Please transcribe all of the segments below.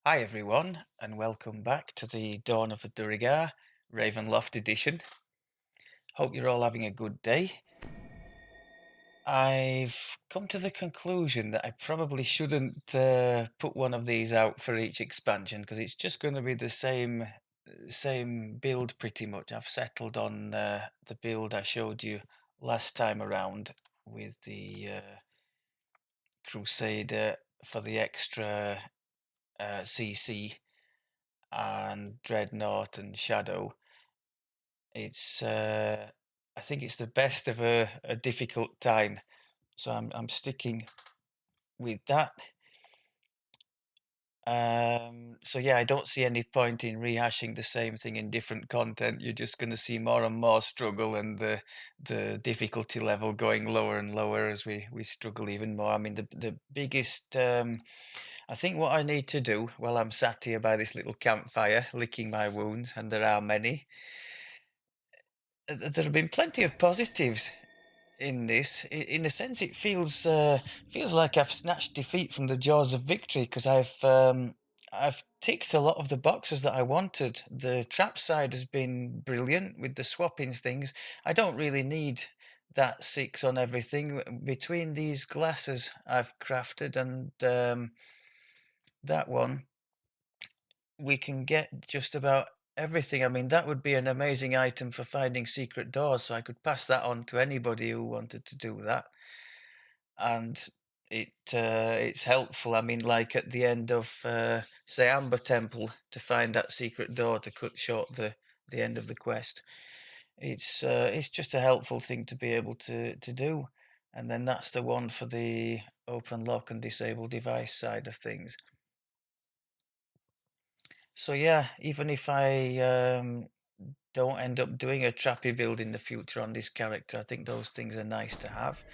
Hi everyone, and welcome back to the Dawn of the Duergar Ravenloft edition. Hope you're all having a good day. I've come to the conclusion that I probably shouldn't put one of these out for each expansion because it's just going to be the same build pretty much. I've settled on the build I showed you last time around with the Crusader for the extra CC and Dreadnought and Shadow. It's I think it's the best of a difficult time, so I'm sticking with that. So yeah, I don't see any point in rehashing the same thing in different content. You're just going to see more and more struggle, and the difficulty level going lower and lower as we struggle even more. I mean, the biggest I think what I need to do while I'm sat here by this little campfire, licking my wounds, and there are many. There have been plenty of positives in this. In a sense, it feels like I've snatched defeat from the jaws of victory because I've ticked a lot of the boxes that I wanted. The trap side has been brilliant with the swappings things. I don't really need that six on everything. Between these glasses I've crafted and that one, we can get just about everything. I mean, that would be an amazing item for finding secret doors, so I could pass that on to anybody who wanted to do that. And it's helpful. I mean, like at the end of say Amber Temple, to find that secret door to cut short the end of the quest. It's just a helpful thing to be able to do. And then that's the one for the open lock and disable device side of things. So yeah, even if I don't end up doing a trappy build in the future on this character, I think those things are nice to have.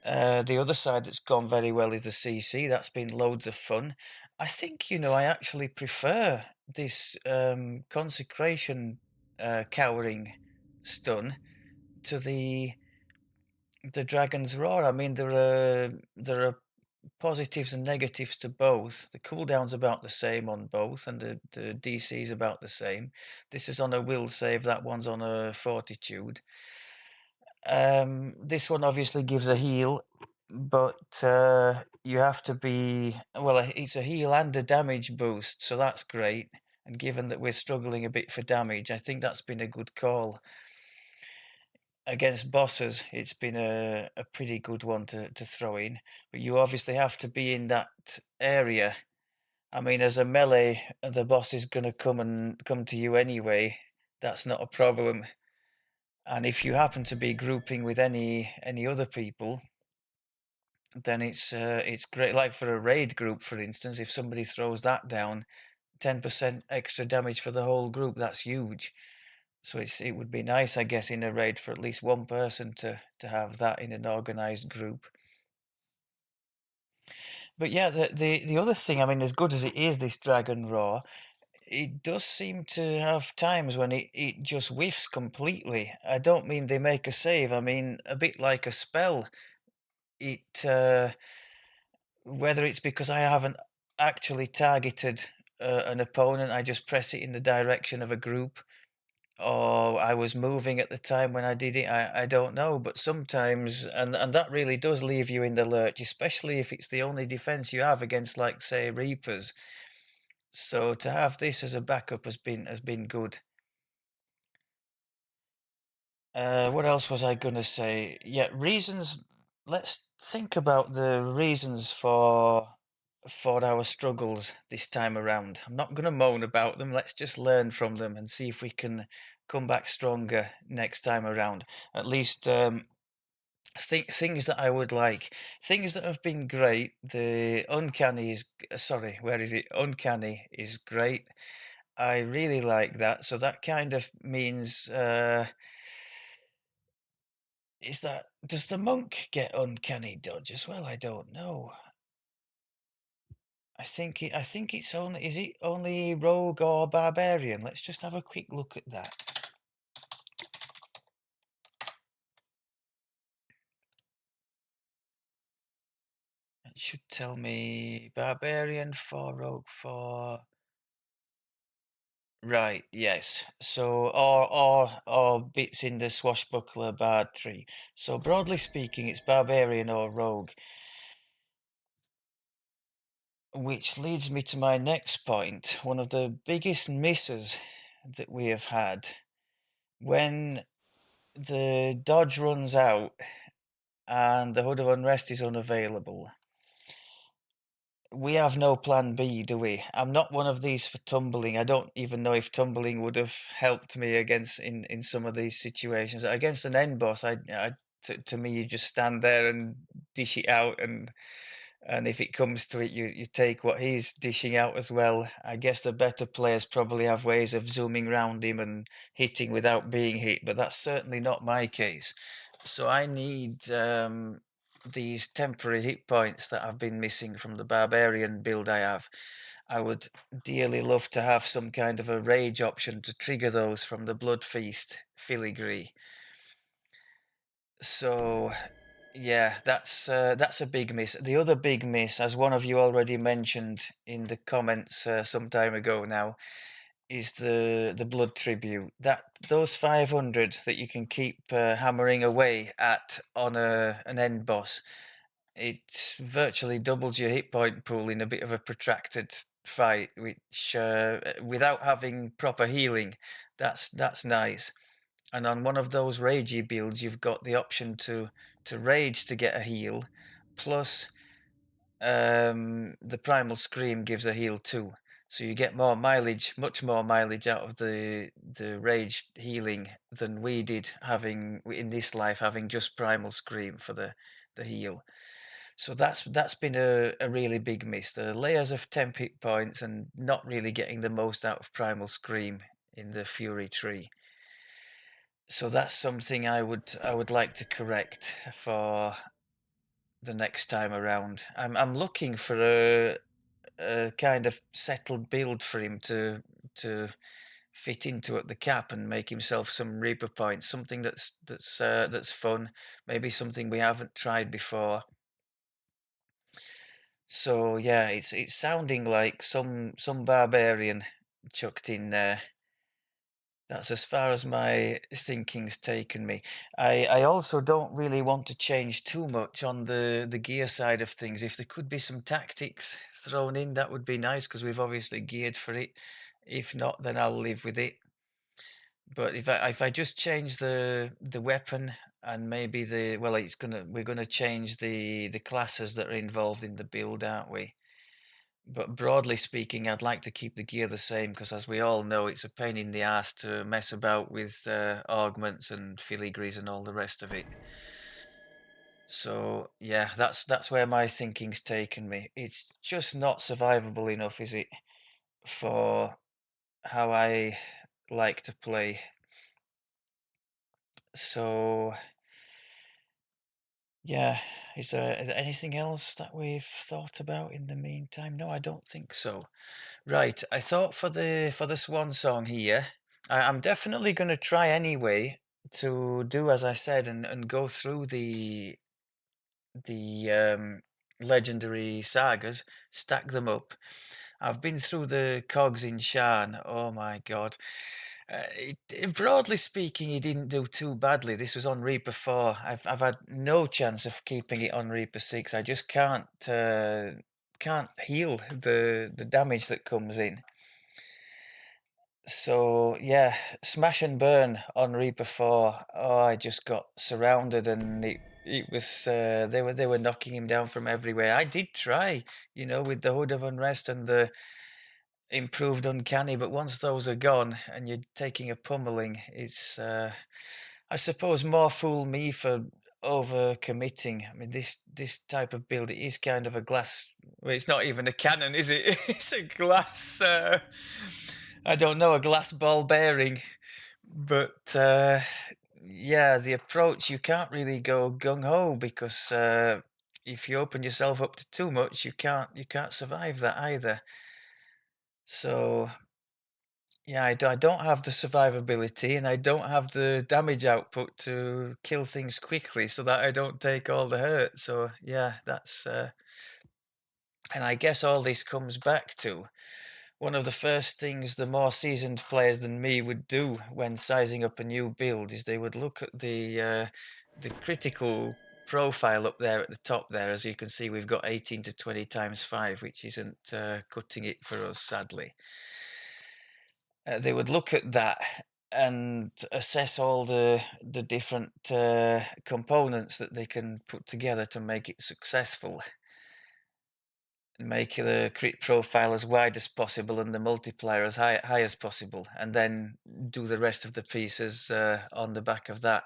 The other side that's gone very well is the CC. That's been loads of fun. I think, I actually prefer this consecration cowering stun to the Dragon's Roar. I mean, there are positives and negatives to both. The cooldown's about the same on both, and the DC's about the same. This is on a will save, that one's on a fortitude. This one obviously gives a heal, but you have to be, well, it's a heal and a damage boost, so that's great. And given that we're struggling a bit for damage, I think that's been a good call. Against bosses, it's been a pretty good one to throw in, but you obviously have to be in that area. I mean, as a melee, the boss is going to come to you anyway. That's not a problem. And if you happen to be grouping with any other people, then it's great. Like for a raid group, for instance, if somebody throws that down, 10% extra damage for the whole group. That's huge. So it would be nice, I guess, in a raid for at least one person to have that in an organized group. But yeah, the other thing, I mean, as good as it is, this Dragon Roar, it does seem to have times when it just whiffs completely. I don't mean they make a save. I mean, a bit like a spell. It Whether it's because I haven't actually targeted an opponent, I just press it in the direction of a group, or I was moving at the time when I did it. I don't know, but sometimes, and that really does leave you in the lurch, especially if it's the only defense you have against, like, say, Reapers. So to have this as a backup has been good. What else was I gonna say? Yeah, reasons. Let's think about the reasons for our struggles this time around. I'm not gonna moan about them. Let's just learn from them and see if we can come back stronger next time around. At least things that I would like, things that have been great. The uncanny is sorry. Where is it? Uncanny is great. I really like that. So that kind of means. Is that does the monk get uncanny dodge as well? I don't know. I think it's only is it only rogue or barbarian? Let's just have a quick look at that. should tell me barbarian, 4 rogue, 4. Right, yes. So, or bits in the swashbuckler bard tree. So broadly speaking, it's barbarian or rogue. Which leads me to my next point. One of the biggest misses that we have had when the dodge runs out and the Hood of Unrest is unavailable. We have no plan B, do we? I'm not one of these for tumbling. I don't even know if tumbling would have helped me against in some of these situations. Against an end boss, to me, you just stand there and dish it out, and if it comes to it, you take what he's dishing out as well. I guess the better players probably have ways of zooming around him and hitting without being hit, but that's certainly not my case. So I need these temporary hit points that I've been missing from the barbarian build I have. I would dearly love to have some kind of a rage option to trigger those from the Blood Feast filigree. So yeah, that's a big miss. The other big miss, as one of you already mentioned in the comments some time ago now, is the blood tribute. That those 500 that you can keep hammering away at on an end boss, it virtually doubles your hit point pool in a bit of a protracted fight, which without having proper healing, that's nice. And on one of those ragey builds, you've got the option to rage to get a heal, plus the primal scream gives a heal too. So you get more mileage, much more mileage out of the rage healing than we did having in this life, having just primal scream for the heal. So that's been a really big miss. The layers of temp hit points and not really getting the most out of primal scream in the fury tree. So that's something I would like to correct for the next time around. I'm looking for a kind of settled build for him to fit into at the cap and make himself some Reaper points, something that's fun, maybe something we haven't tried before. So yeah, it's sounding like some barbarian chucked in there. That's as far as my thinking's taken me. I also don't really want to change too much on the gear side of things. If there could be some tactics thrown in, that would be nice, because we've obviously geared for it. If not, then I'll live with it. But if I just change the weapon and maybe we're gonna change the classes that are involved in the build, aren't we? But broadly speaking, I'd like to keep the gear the same, because as we all know, it's a pain in the ass to mess about with augments and filigrees and all the rest of it. So yeah, that's where my thinking's taken me. It's just not survivable enough, is it, for how I like to play. So yeah, is there anything else that we've thought about in the meantime? No, I don't think so. Right, I thought for the swan song here, I'm definitely going to try anyway to do as I said and go through the legendary sagas, stack them up. I've been through the cogs in Shan. Oh my God. Broadly speaking, he didn't do too badly. This was on Reaper 4. I've had no chance of keeping it on Reaper 6. I just can't heal the damage that comes in. So yeah, smash and burn on Reaper 4. Oh, I just got surrounded, and it was they were knocking him down from everywhere. I did try, with the Hood of Unrest and the improved Uncanny, but once those are gone and you're taking a pummeling, it's I suppose more fool me for over committing. I mean, this type of build, it is kind of a glass. Well, it's not even a cannon, is it? It's a glass. I don't know, a glass ball bearing. But yeah, the approach, you can't really go gung ho, because if you open yourself up to too much, you can't survive that either. So yeah, I don't have the survivability, and I don't have the damage output to kill things quickly so that I don't take all the hurt. So yeah, And I guess all this comes back to one of the first things the more seasoned players than me would do when sizing up a new build is they would look at the critical profile up there at the top there. As you can see, we've got 18 to 20 times 5, which isn't cutting it for us, sadly. They would look at that and assess all the different components that they can put together to make it successful, and make the crit profile as wide as possible and the multiplier as high as possible, and then do the rest of the pieces on the back of that.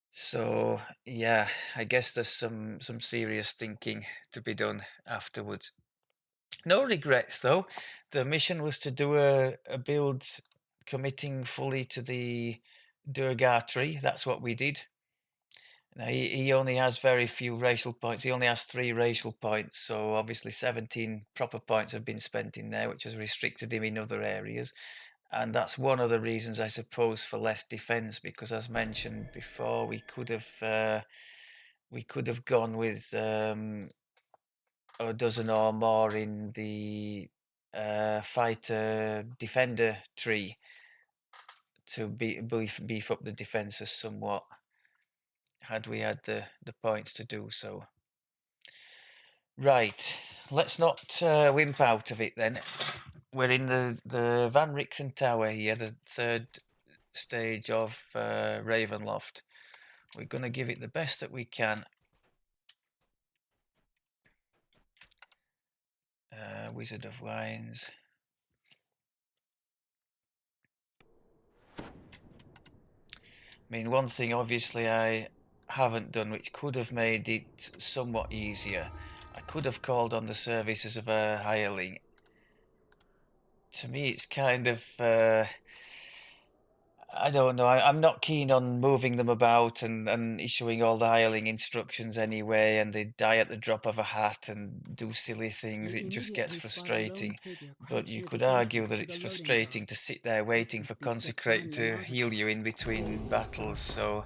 So yeah, I guess there's some serious thinking to be done afterwards. No regrets though. The mission was to do a build committing fully to the Duergar tree. That's what we did. Now, he only has very few racial points. He only has 3 racial points, so obviously 17 proper points have been spent in there, which has restricted him in other areas. And that's one of the reasons, I suppose, for less defense, because as mentioned before, we could have gone with a dozen or more in the fighter defender tree to beef up the defenses somewhat, had we had the points to do so. Right, let's not wimp out of it then. We're in the Van Rixen Tower here, the 3rd stage of Ravenloft. We're going to give it the best that we can. Wizard of Wines. I mean, one thing obviously I haven't done, which could have made it somewhat easier, I could have called on the services of a hireling. To me, it's kind of, I don't know, I'm not keen on moving them about and issuing all the hireling instructions anyway, and they die at the drop of a hat and do silly things. It just gets frustrating. But you could argue that it's frustrating to sit there waiting for Consecrate to heal you in between battles, so...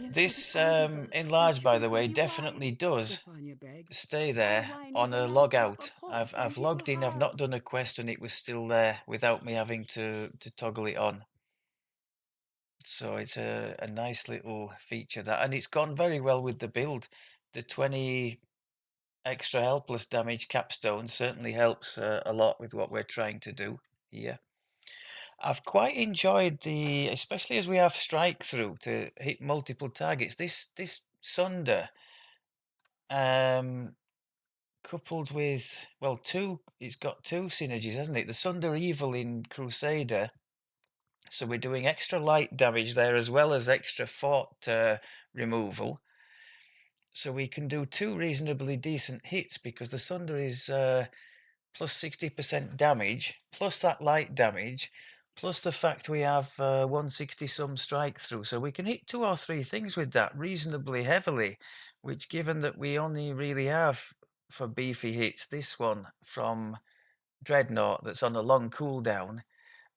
This enlarge, by the way, definitely does stay there on a log out. I've logged in, I've not done a quest, and it was still there without me having to toggle it on. So it's a nice little feature that, and it's gone very well with the build. The 20 extra helpless damage capstone certainly helps a lot with what we're trying to do here. I've quite enjoyed the, especially as we have strike through to hit multiple targets. This Sunder, coupled with, well, it's got 2 synergies, hasn't it? The Sunder Evil in Crusader, so we're doing extra light damage there as well as extra fort removal. So we can do 2 reasonably decent hits, because the Sunder is plus 60% damage, plus that light damage, plus the fact we have 160 some strike through. So we can hit 2 or 3 things with that reasonably heavily, which, given that we only really have for beefy hits this one from Dreadnought that's on a long cooldown,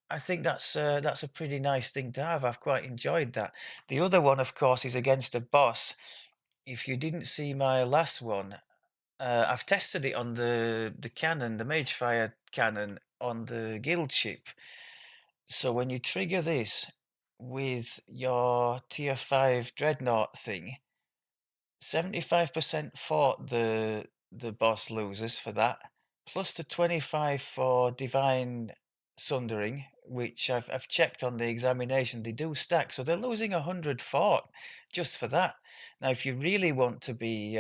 I think that's a pretty nice thing to have. I've quite enjoyed that. The other one, of course, is against a boss. If you didn't see my last one, I've tested it on the cannon, the Magefire cannon on the guild ship. So when you trigger this with your tier 5 Dreadnought thing, 75% fought the boss loses for that, plus the 25 for Divine Sundering, which I've checked on the examination, they do stack, so they're losing 100 fort just for that. Now, if you really want to be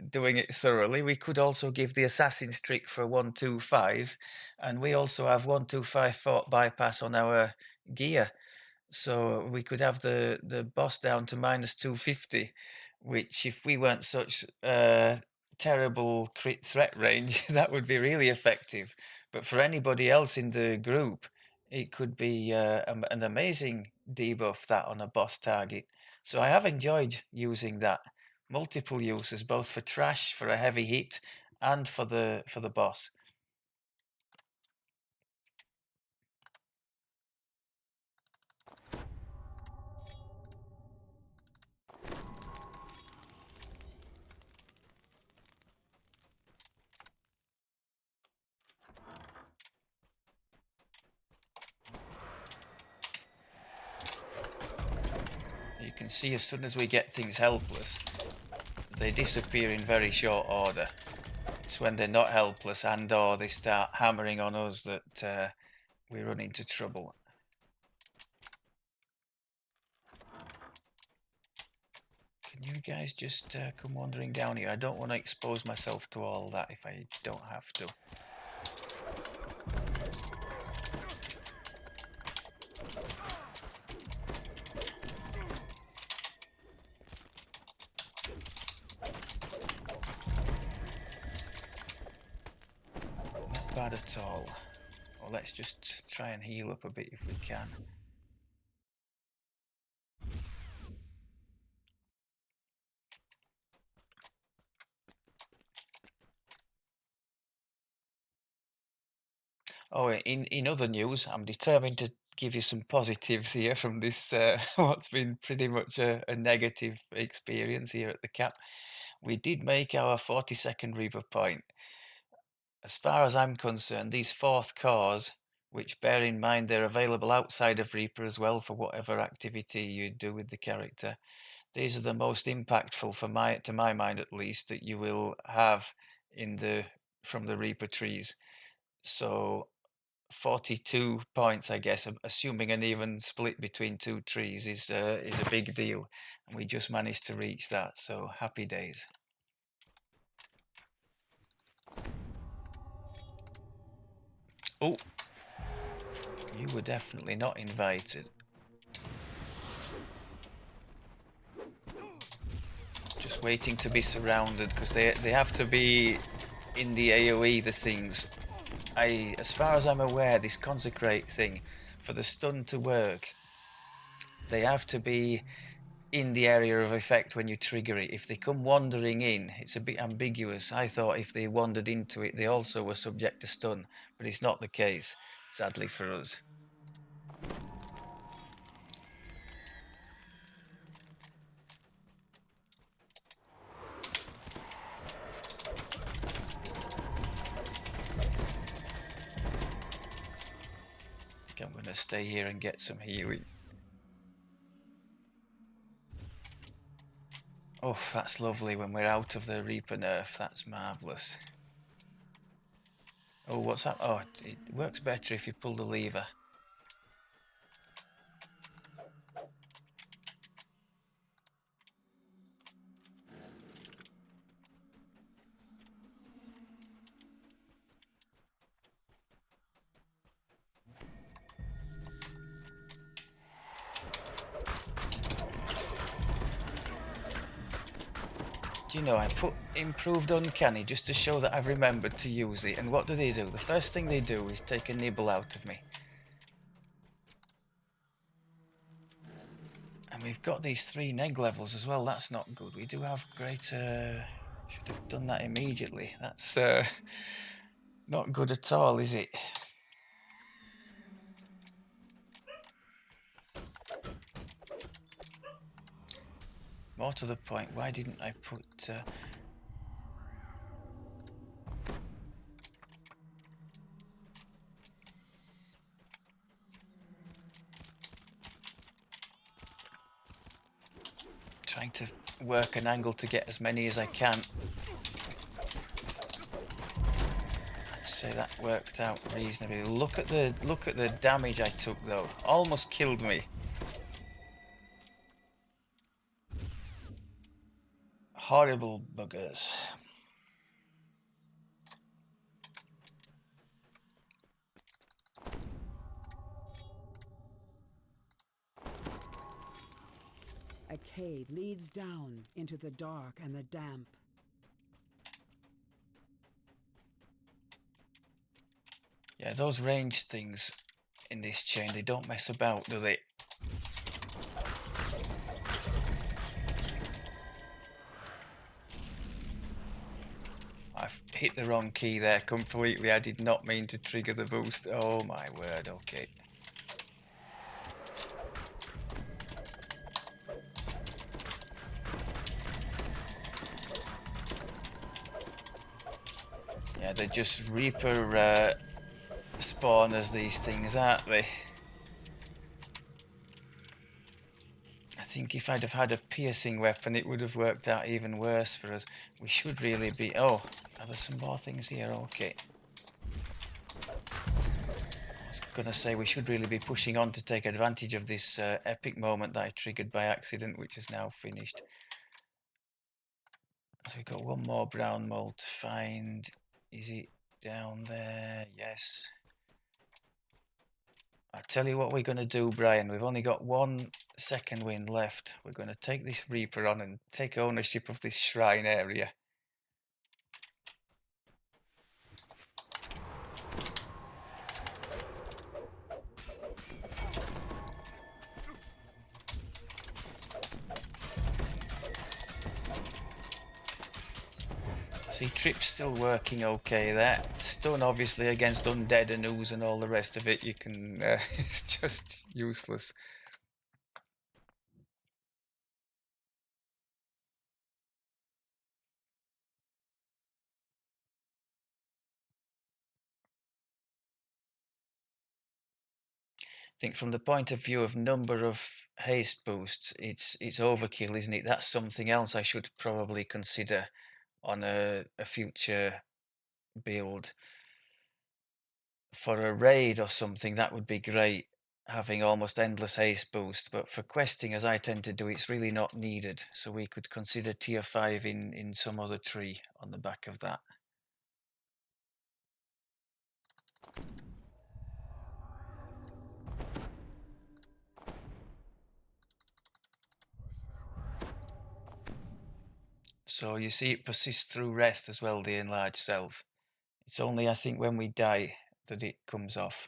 doing it thoroughly, we could also give the Assassin's Trick for 125, and we also have 125 fort bypass on our gear. So we could have the boss down to minus 250, which, if we weren't such terrible crit threat range, that would be really effective. But for anybody else in the group, it could be an amazing debuff that on a boss target. So I have enjoyed using that. Multiple uses, both for trash, for a heavy hit, and for the boss. can see as soon as we get things helpless, they disappear in very short order. It's when they're not helpless and or they start hammering on us that we run into trouble. Can you guys just come wandering down here? I don't want to expose myself to all that if I don't have to. Not bad at all. Well, let's just try and heal up a bit if we can. Oh, in other news, I'm determined to give you some positives here from this, what's been pretty much a negative experience here at the cap. We did make our 42nd Reaper point. As far as I'm concerned, these fourth cores, which bear in mind they're available outside of Reaper as well for whatever activity you do with the character, these are the most impactful to my mind at least, that you will have from the Reaper trees. So 42 points, I guess, assuming an even split between two trees is a big deal, and we just managed to reach that, so happy days. Oh, you were definitely not invited. Just waiting to be surrounded, because they have to be in the AoE, the things. As far as I'm aware, this consecrate thing, for the stun to work, they have to be in the area of effect when you trigger it. If they come wandering in, it's a bit ambiguous. I thought if they wandered into it, they also were subject to stun, but it's not the case, sadly for us. I think I'm going to stay here and get some healing. Oh, that's lovely when we're out of the Reaper nerf. That's marvellous. Oh, what's that? Oh, it works better if you pull the lever. Do you know, I put improved uncanny just to show that I've remembered to use it, and what do? The first thing they do is take a nibble out of me. And we've got these 3 neg levels as well. That's not good. We do have greater... Should have done that immediately. That's not good at all, is it? More to the point, why didn't I put... Trying to work an angle to get as many as I can. I'd say that worked out reasonably. Look at the damage I took though. Almost killed me. Horrible buggers. A cave leads down into the dark and the damp. Yeah, those ranged things in this chain, they don't mess about, do they? I've hit the wrong key there completely. I did not mean to trigger the boost. Oh my word, okay. Yeah, they're just Reaper spawners, these things, aren't they? I think if I'd have had a piercing weapon, it would have worked out even worse for us. We should really be... Oh, are there some more things here? Okay. I was going to say we should really be pushing on to take advantage of this epic moment that I triggered by accident, which is now finished. So we've got one more brown mold to find. Is it down there? Yes. I'll tell you what we're going to do, Brian. We've only got 1 second wind left. We're going to take this Reaper on and take ownership of this shrine area. See, Trip's still working okay there. Stun, obviously, against undead and ooze and all the rest of it, you can... it's just useless. I think from the point of view of number of haste boosts, it's overkill, isn't it? That's something else I should probably consider on a future build. For a raid or something, that would be great, having almost endless haste boost, but for questing, as I tend to do, it's really not needed. So we could consider tier 5 in some other tree on the back of that. So you see it persists through rest as well, the enlarged self. It's only, I think, when we die that it comes off.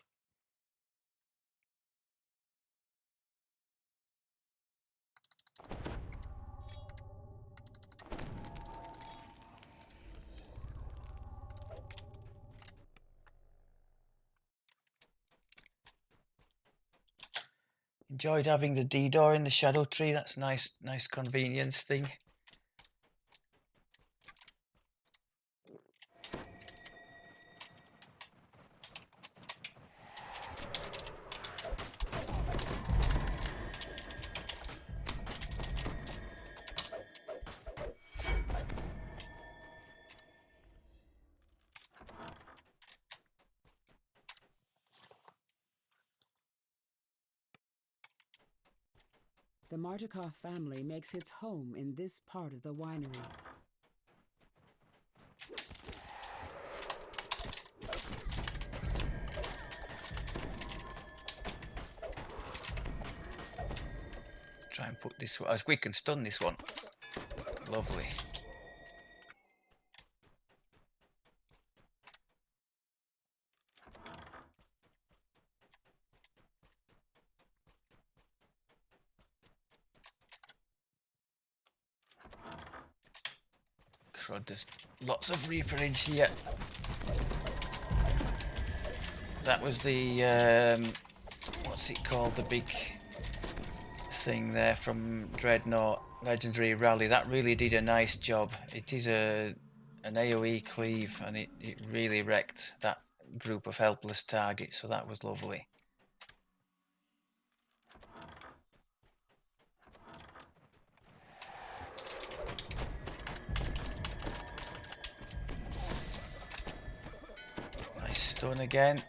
Enjoyed having the DDO in the shadow tree. That's nice convenience thing. The Martikov family makes its home in this part of the winery. Try and put this one, as we can stun this one. Lovely. Crud, there's lots of Reaperage here. That was the, what's it called, the big thing there from Dreadnought Legendary Rally. That really did a nice job. It is an AoE cleave, and it really wrecked that group of helpless targets, so that was lovely. Nice stun again.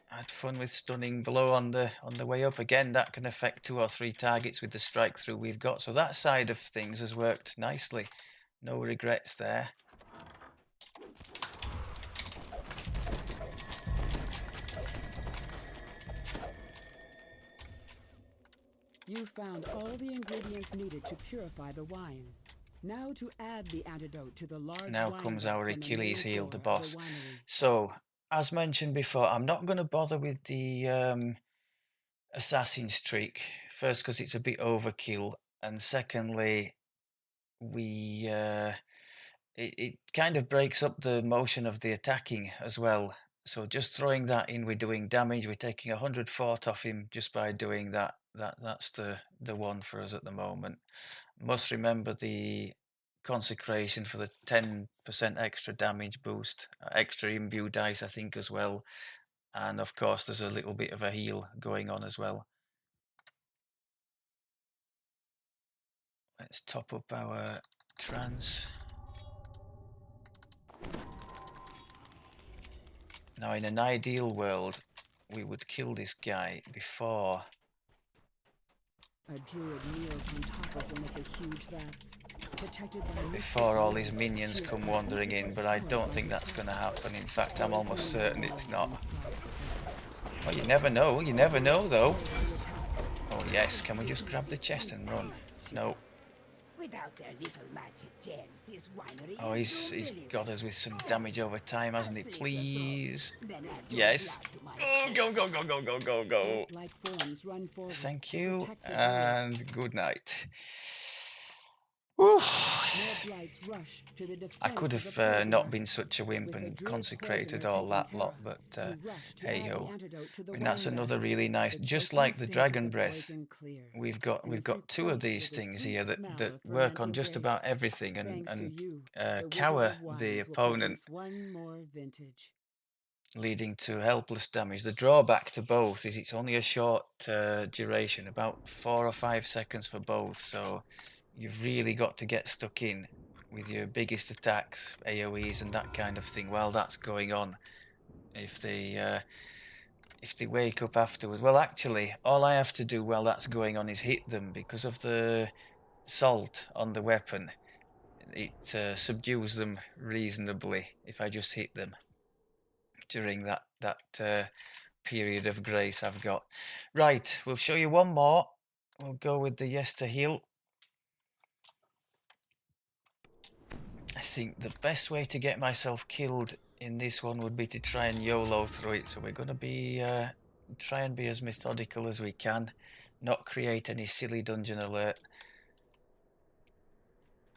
Had fun with stunning blow on the way up. Again, that can affect 2 or 3 targets with the strike through we've got. So that side of things has worked nicely. No regrets there. You found all the ingredients needed to purify the wine. Now to add the antidote to the large Now wine comes vats our on the main Achilles heel, floor the of boss. winery. So, as mentioned before, I'm not going to bother with the assassin streak. First, because it's a bit overkill, and secondly, it kind of breaks up the motion of the attacking as well. So just throwing that in, we're doing damage. We're taking 100 fort off him just by doing that. That's the one for us at the moment. Must remember the consecration for the 10% extra damage boost, extra imbue dice, I think, as well. And of course, there's a little bit of a heal going on as well. Let's top up our trans. Now, in an ideal world, we would kill this guy before. A druid kneels on top of one of the huge vats, protected by Before all these minions come wandering in, but I don't think that's going to happen. In fact, I'm almost certain it's not. Well, you never know. You never know, though. Oh, yes. Can we just grab the chest and run? No. Without their little magic gems, this winery Oh, is he's no got us with some damage over time, hasn't he? Please. Then add Yes. blood to my Oh, go, go, go, go, go, go, go. Like forms run forward Thank to you, protect the druid. and good night. Oof. More blights rush to the defense I could of the have prisoner. not been such a wimp With the and druid consecrated poisoner all that taking lot, care, but you rush to hey add the ho. antidote to the And that's wine another vat. really nice, The just choking like the stench of dragon the breath. poison clears. We've got Innocent two of quench these with a things sweet here smell that of work on fermented just about grapes. everything Thanks to you, the cower Wizard of the Wines will opponent, produce one more vintage. leading to helpless damage. The drawback to both is it's only a short duration, about 4 or 5 seconds for both, so you've really got to get stuck in with your biggest attacks, AoEs and that kind of thing while that's going on. If they wake up afterwards, well, actually all I have to do while that's going on is hit them. Because of the salt on the weapon, it subdues them reasonably if I just hit them during that period of grace I've got. Right, we'll show you one more. We'll go with the Yester Hill. I think the best way to get myself killed in this one would be to try and YOLO through it. So we're going to be try and be as methodical as we can, not create any silly dungeon alert.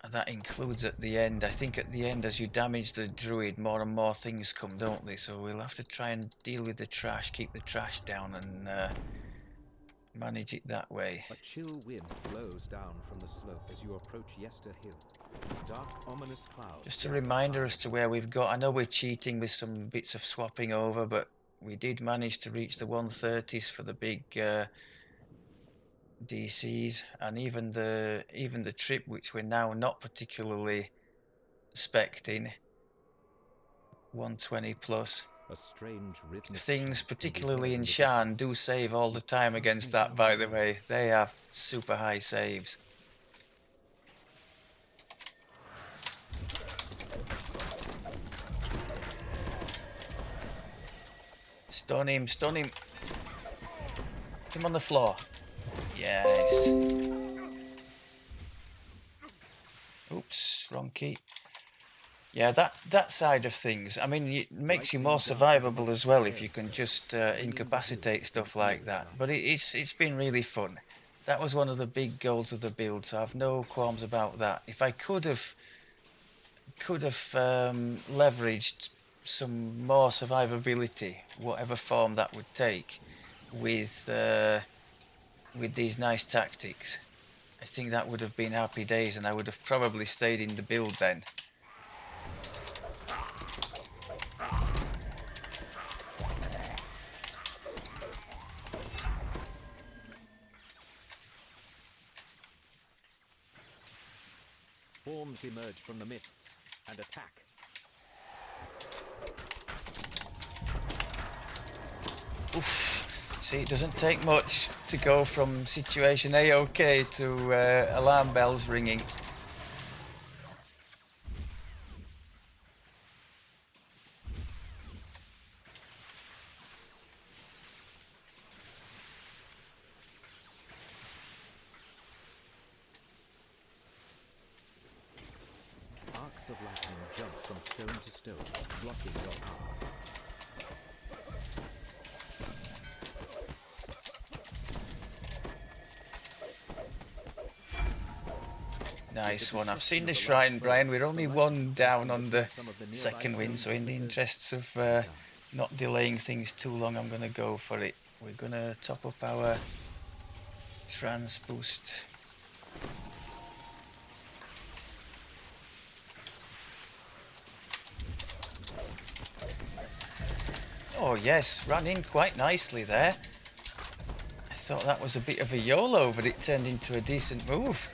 And that includes at the end. I think at the end, as you damage the druid, more and more things come, don't they? So we'll have to try and deal with the trash, keep the trash down, and manage it that way. A chill wind blows down from the slope as you approach Yester Hill. Dark, ominous clouds. Just a reminder as to where we've got. I know we're cheating with some bits of swapping over, but we did manage to reach the 130s for the big DCs, and even the trip, which we're now not particularly spec'd in, 120 plus. A strange rhythmic Things, chant can be particularly heard in the Shan, distance. do save all the time against that, by the way. They have super high saves. Stun him, stun him. Put him on the floor. Yes. Oops, wrong key. Yeah, that side of things, I mean, it makes you more survivable as well if you can just incapacitate stuff like that. But it's been really fun. That was one of the big goals of the build, so I've no qualms about that. If I could have leveraged some more survivability, whatever form that would take, with these nice tactics, I think that would have been happy days, and I would have probably stayed in the build then. Forms emerge from the mists and attack. Oof. See, it doesn't take much to go from situation A-OK to alarm bells ringing. Arcs of lightning jump from stone to stone, blocking your path. Nice one. I've seen the shrine, Brian. We're only one down on the second win, so in the interests of not delaying things too long, I'm going to go for it. We're going to top up our trans boost. Oh yes, ran in quite nicely there. I thought that was a bit of a YOLO, but it turned into a decent move.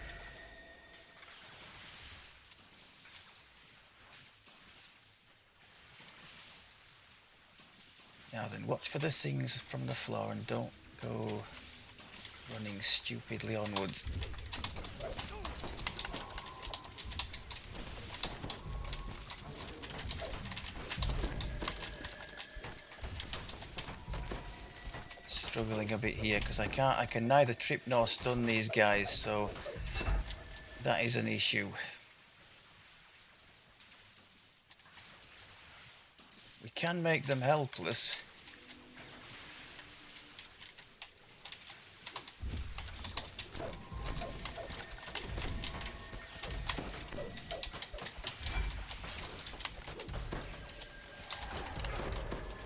Now then, watch for the things from the floor and don't go running stupidly onwards. Struggling a bit here because I can neither trip nor stun these guys, so that is an issue. We can make them helpless.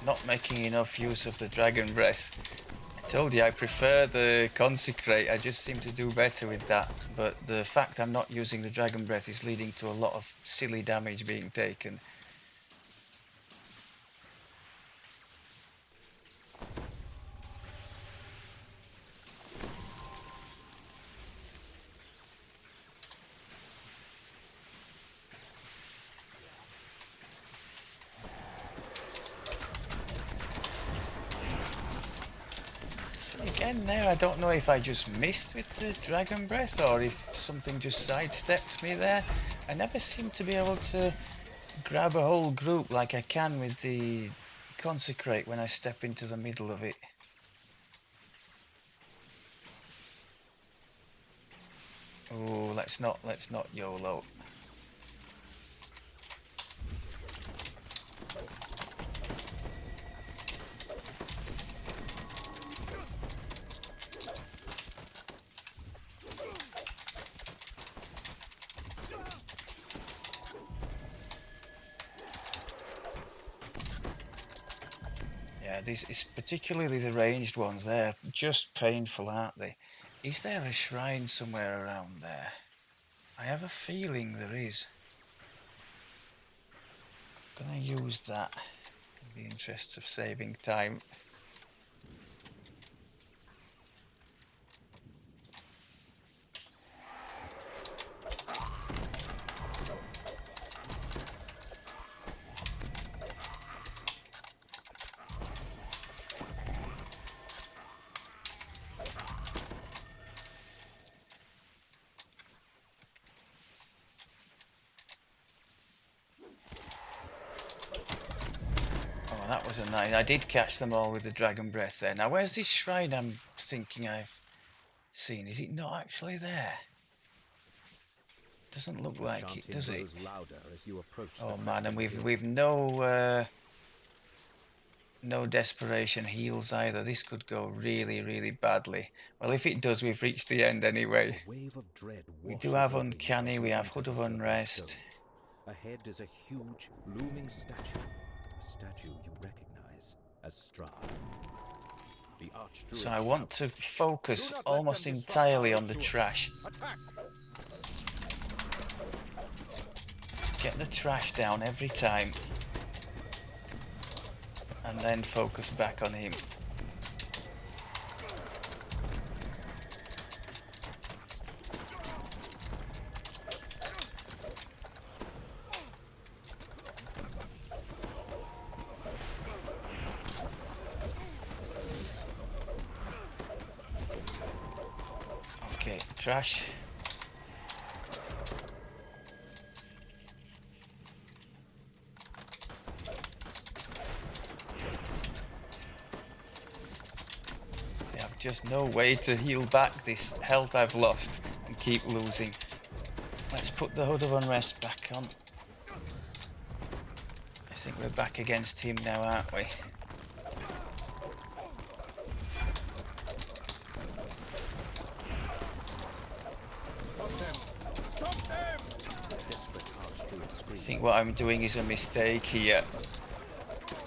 Not making enough use of the dragon breath. I told you I prefer the consecrate, I just seem to do better with that, but the fact I'm not using the dragon breath is leading to a lot of silly damage being taken. Again there, I don't know if I just missed with the dragon breath or if something just sidestepped me there. I never seem to be able to grab a whole group like I can with the consecrate when I step into the middle of it. Oh, let's not YOLO. Yeah, these is particularly the ranged ones. They're just painful, aren't they? Is there a shrine somewhere around there? I have a feeling there is. I'm gonna use that in the interests of saving time. That was a nice. I did catch them all with the dragon breath there. Now, where's this shrine I'm thinking I've seen? Is it not actually there? Doesn't look like it, does it? Oh man, and we've no desperation heals either. This could go really, really badly. Well, if it does, we've reached the end anyway. We do have uncanny. We have Hood of Unrest. Ahead is a huge, looming statue. A statue you recognize as Strahd. So I want to focus almost entirely on the trash. Get the trash down every time. And then focus back on him. Okay, trash. I have just no way to heal back this health I've lost and keep losing. Let's put the Hood of Unrest back on. I think we're back against him now, aren't we? I think what I'm doing is a mistake here.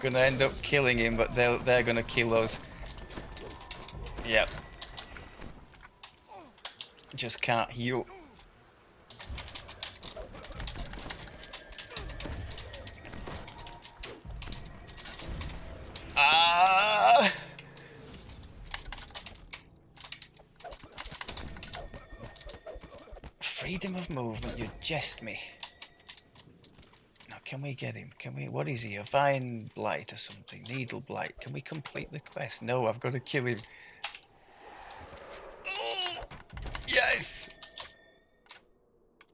Gonna end up killing him, but they're gonna kill us. Yep. Just can't heal. Ah! Freedom of movement, you jest me. Now Can we get him? Can we? What is he? A vine blight or something? Needle blight. Can we complete the quest? No, I've got to kill him. Yes!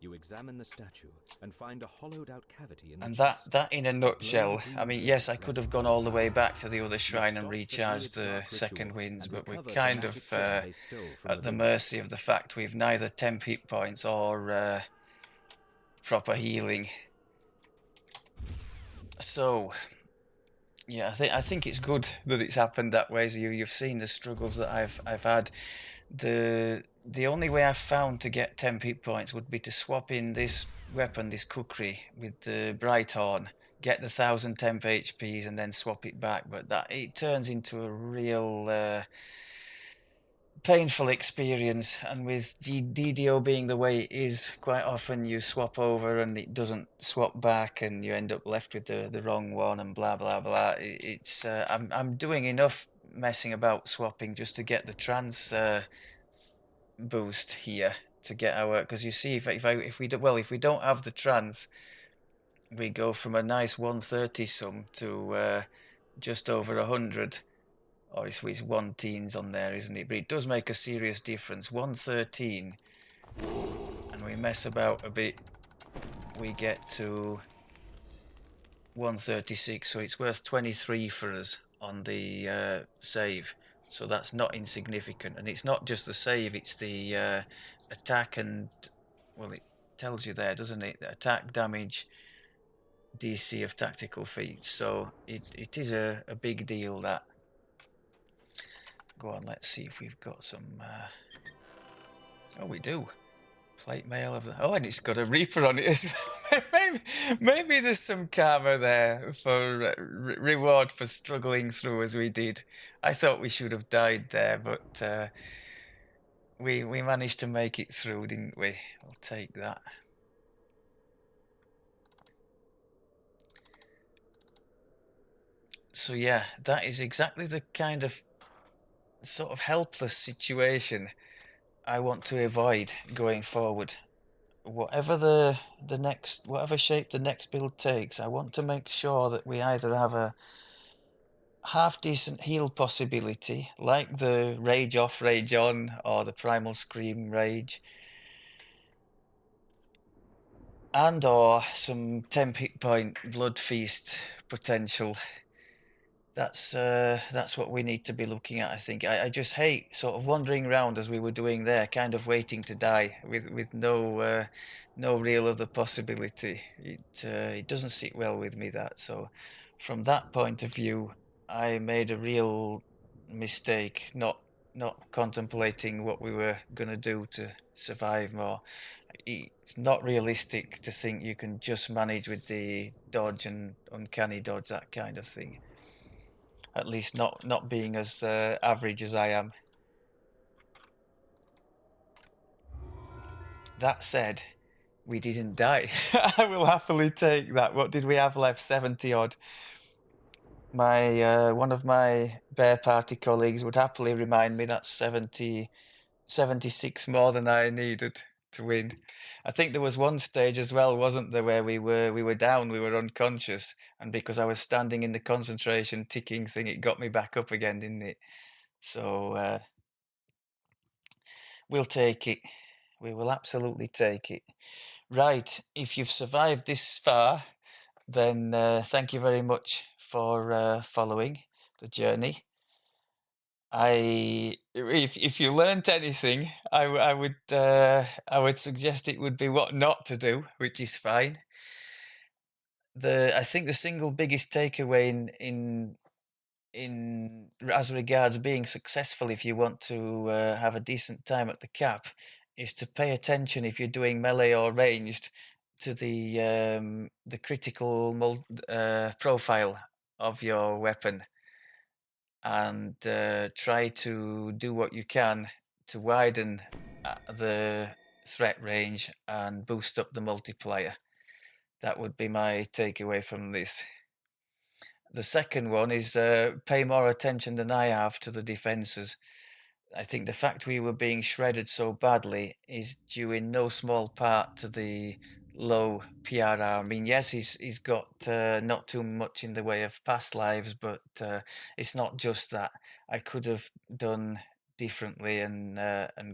You examine the statue and find a hollowed-out cavity in the And chest. that in a nutshell, I mean, yes, I could have gone all the way back to the other shrine and recharged the second winds, but we're kind of at the mercy of the fact we've neither temp hit points or proper healing. So, yeah, I think it's good that it's happened that way. So you've seen the struggles that I've had. The only way I've found to get temp hit points would be to swap in this weapon, this kukri, with the bright horn, get the 1000 temp HPs, and then swap it back. But that it turns into a real painful experience, and with DDO being the way it is, quite often you swap over and it doesn't swap back, and you end up left with the wrong one, and blah blah blah. It's I'm doing enough messing about swapping just to get the trans boost here to get our, because you see if we don't have the trans, we go from a nice 130 some to just over 100. Or it's 1 teens on there, isn't it? But it does make a serious difference. 113, and we mess about a bit, we get to 136, so it's worth 23 for us on the save. So that's not insignificant, and it's not just the save, it's the attack and, well, it tells you there, doesn't it? The attack, damage, DC of tactical feats. So it is a big deal, that. Go on, let's see if we've got some. Oh, we do. Plate mail of the. Oh, and it's got a Reaper on it as well. maybe there's some karma there for reward for struggling through as we did. I thought we should have died there, but we managed to make it through, didn't we? I'll take that. So yeah, that is exactly the kind of sort of helpless situation I want to avoid going forward. Whatever whatever shape the next build takes, I want to make sure that we either have a half decent heal possibility, like the Rage Off, Rage On, or the Primal Scream Rage, and or some 10 hit point Blood Feast potential. That's what we need to be looking at, I think. I just hate sort of wandering around as we were doing there, kind of waiting to die with no real other possibility. It doesn't sit well with me, that. So from that point of view, I made a real mistake not contemplating what we were gonna do to survive more. It's not realistic to think you can just manage with the dodge and uncanny dodge, that kind of thing. At least not being as average as I am. That said, we didn't die. I will happily take that. What did we have left? 70 odd. My one of my Bear Party colleagues would happily remind me that's 76 more than I needed to win. I think there was one stage as well, wasn't there, where we were down, we were unconscious, and because I was standing in the concentration ticking thing, it got me back up again, didn't it? So we'll take it. We will absolutely take it. Right, if you've survived this far, then thank you very much for following the journey. If you learnt anything, I would suggest it would be what not to do, which is fine. I think the single biggest takeaway in as regards being successful, if you want to have a decent time at the cap, is to pay attention, if you're doing melee or ranged, to the critical profile of your weapon, and try to do what you can to widen the threat range and boost up the multiplier. That would be my takeaway from this. The second one is pay more attention than I have to the defences. I think the fact we were being shredded so badly is due in no small part to the low PRR. I mean, yes, he's got not too much in the way of past lives, but it's not just that. I could have done differently and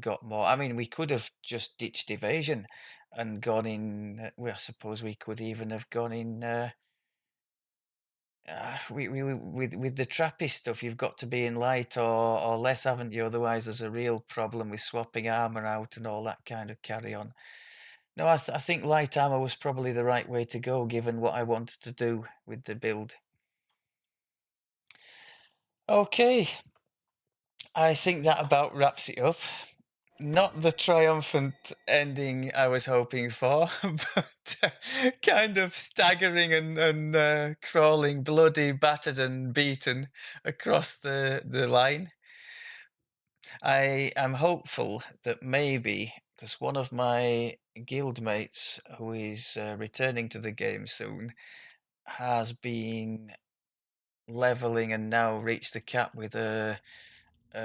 got more. I mean, we could have just ditched evasion and gone in. Well, I suppose we could even have gone in. With the trappy stuff, you've got to be in light or less, haven't you? Otherwise, there's a real problem with swapping armor out and all that kind of carry on. No, I think light armor was probably the right way to go, given what I wanted to do with the build. Okay, I think that about wraps it up. Not the triumphant ending I was hoping for, but kind of staggering and crawling, bloody, battered and beaten across the line. I am hopeful that maybe, because one of my guildmates who is returning to the game soon has been leveling and now reached the cap with a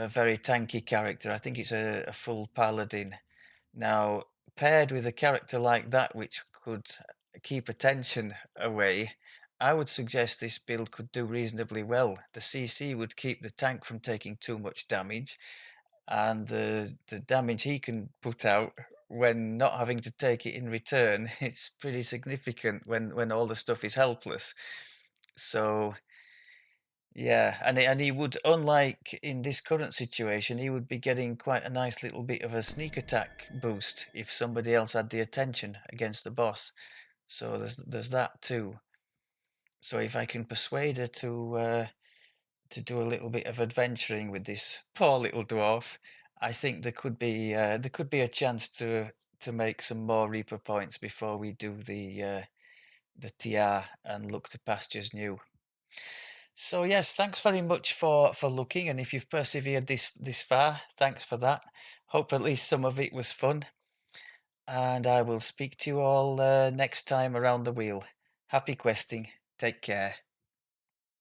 very tanky character. I think it's a full paladin. Now, paired with a character like that, which could keep attention away, I would suggest this build could do reasonably well. The CC would keep the tank from taking too much damage, and the damage he can put out when not having to take it in return, it's pretty significant when all the stuff is helpless. So yeah, and he would, unlike in this current situation, he would be getting quite a nice little bit of a sneak attack boost if somebody else had the attention against the boss. So there's that too. So if I can persuade her to do a little bit of adventuring with this poor little dwarf, I think there could be a chance to make some more Reaper points before we do the TR and look to pastures new. So yes, thanks very much for looking, and if you've persevered this far, thanks for that. Hope at least some of it was fun, and I will speak to you all next time around the wheel. Happy questing. Take care.